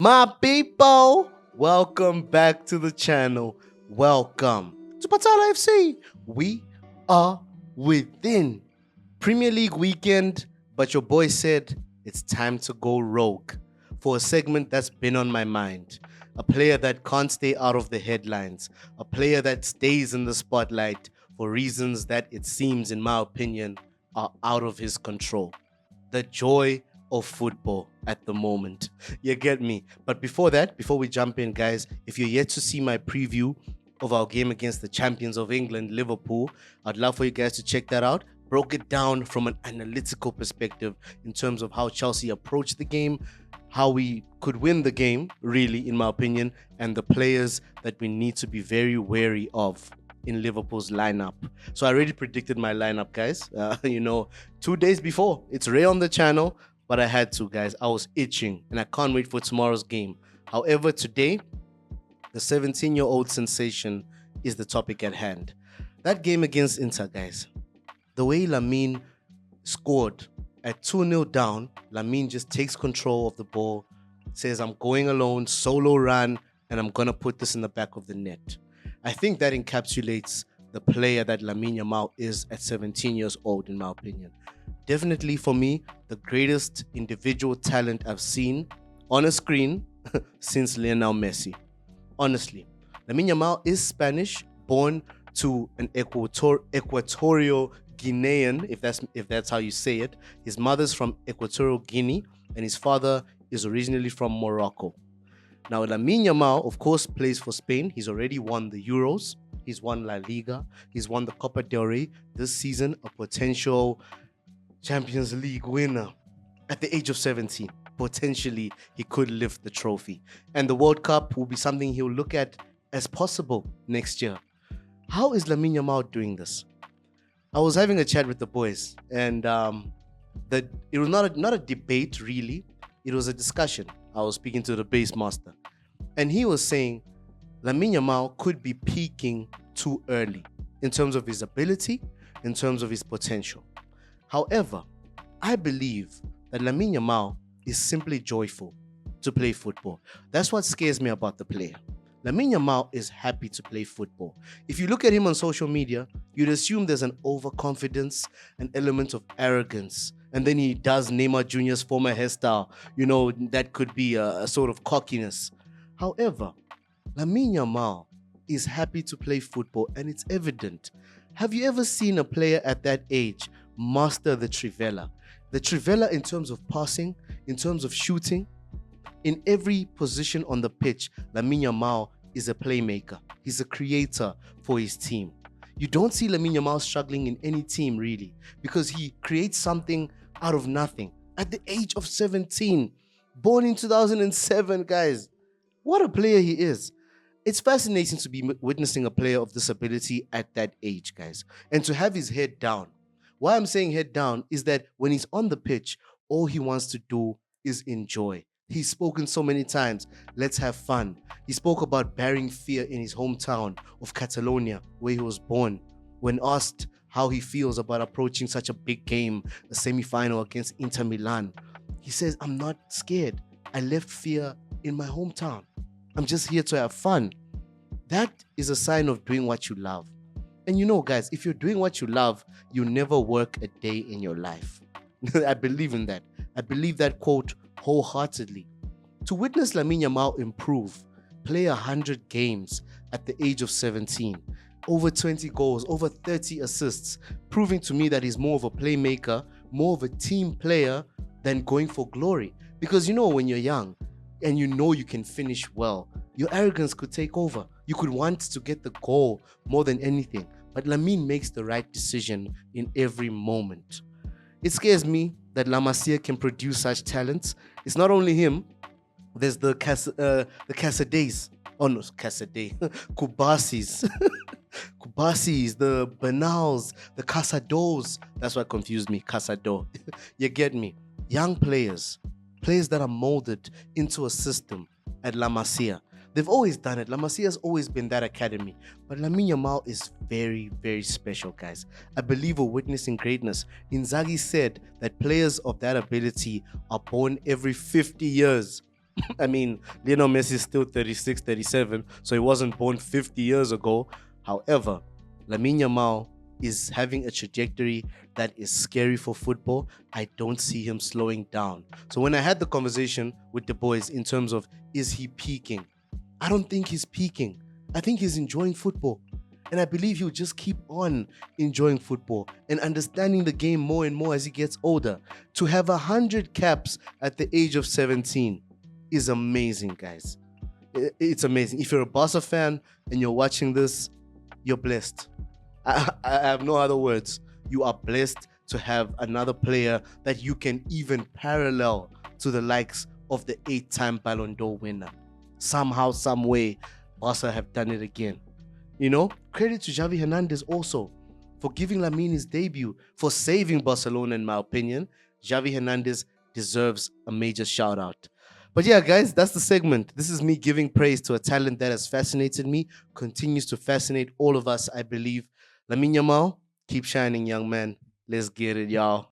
My people, welcome back to the channel. Welcome to Patala FC. We are within Premier League weekend, but your boy said it's time to go rogue for a segment that's been on my mind. A player that can't stay out of the headlines, a player that stays in the spotlight for reasons that it seems, in my opinion, are out of his control. The joy of football at the moment. You get me? But before that, before we jump in, guys, if you're yet to see my preview of our game against the champions of England, Liverpool, I'd love for you guys to check that out. Broke it down from an analytical perspective in terms of how Chelsea approached the game, how we could win the game, really, in my opinion, and the players that we need to be very wary of in Liverpool's lineup. So I already predicted my lineup, guys. 2 days before. It's rare on the channel, but I had to, guys. I was itching, and I can't wait for tomorrow's game. However, today, the 17-year-old sensation is the topic at hand. That game against Inter, guys. The way Lamine scored at 2-0 down, Lamine just takes control of the ball, says, I'm going alone, solo run, and I'm going to put this in the back of the net. I think that encapsulates the player that Lamine Yamal is at 17 years old, in my opinion. Definitely, for me, the greatest individual talent I've seen on a screen since Lionel Messi. Honestly, Lamine Yamal is Spanish, born to an Equatorial Guinean, if that's how you say it. His mother's from Equatorial Guinea, and his father is originally from Morocco. Now, Lamine Yamal, of course, plays for Spain. He's already won the Euros. He's won La Liga. He's won the Copa del Rey. This season, a potential Champions League winner at the age of 17. Potentially, he could lift the trophy. And the World Cup will be something he'll look at as possible next year. How is Lamine Yamal doing this? I was having a chat with the boys, and it was not a debate, really. It was a discussion. I was speaking to the base master, and he was saying Lamine Yamal could be peaking too early in terms of his ability, in terms of his potential. However, I believe that Lamine Yamal is simply joyful to play football. That's what scares me about the player. Lamine Yamal is happy to play football. If you look at him on social media, you'd assume there's an overconfidence, an element of arrogance. And then he does Neymar Jr.'s former hairstyle. That could be a sort of cockiness. However, Lamine Yamal is happy to play football, and it's evident. Have you ever seen a player at that age master the trivela? The trivela in terms of passing, in terms of shooting, in every position on the pitch, Lamine Yamal is a playmaker. He's a creator for his team. You don't see Lamine Yamal struggling in any team, really, because he creates something out of nothing. At the age of 17, born in 2007, guys. What a player he is. It's fascinating to be witnessing a player of this ability at that age, guys, and to have his head down. Why I'm saying head down is that when he's on the pitch, all he wants to do is enjoy. He's spoken so many times, let's have fun. He spoke about bearing fear in his hometown of Catalonia, where he was born. When asked how he feels about approaching such a big game, a semi-final against Inter Milan, he says, I'm not scared. I left fear in my hometown. I'm just here to have fun. That is a sign of doing what you love. And guys, if you're doing what you love, you never work a day in your life. I believe in that. I believe that quote wholeheartedly. To witness Lamine Yamal improve, play 100 games at the age of 17, over 20 goals, over 30 assists, proving to me that he's more of a playmaker, more of a team player than going for glory. Because when you're young and you can finish well, your arrogance could take over. You could want to get the goal more than anything. But Lamine makes the right decision in every moment. It scares me that La Masia can produce such talents. It's not only him. There's the Casades. Oh no, Casade. Kubasis. Kubasis, the Bernals, the Casados. That's what confused me, Casado. You get me? Young players that are molded into a system at La Masia. They've always done it. La Masia has always been that academy. But Lamine Yamal is very, very special, guys. I believe we're witnessing greatness. Inzaghi said that players of that ability are born every 50 years. I mean, Lionel Messi is still 36, 37, so he wasn't born 50 years ago. However, Lamine Yamal is having a trajectory that is scary for football. I don't see him slowing down. So when I had the conversation with the boys in terms of is he peaking? I don't think he's peaking. I think he's enjoying football. And I believe he'll just keep on enjoying football and understanding the game more and more as he gets older. To have 100 caps at the age of 17 is amazing, guys. It's amazing. If you're a Barca fan and you're watching this, you're blessed. I have no other words. You are blessed to have another player that you can even parallel to the likes of the 8-time Ballon d'Or winner. Somehow, some way, Barca have done it again. You know, credit to Xavi Hernandez also for giving Lamine his debut, for saving Barcelona, in my opinion. Xavi Hernandez deserves a major shout out. But yeah, guys, that's the segment. This is me giving praise to a talent that has fascinated me, continues to fascinate all of us, I believe. Lamine Yamal, keep shining, young man. Let's get it, y'all.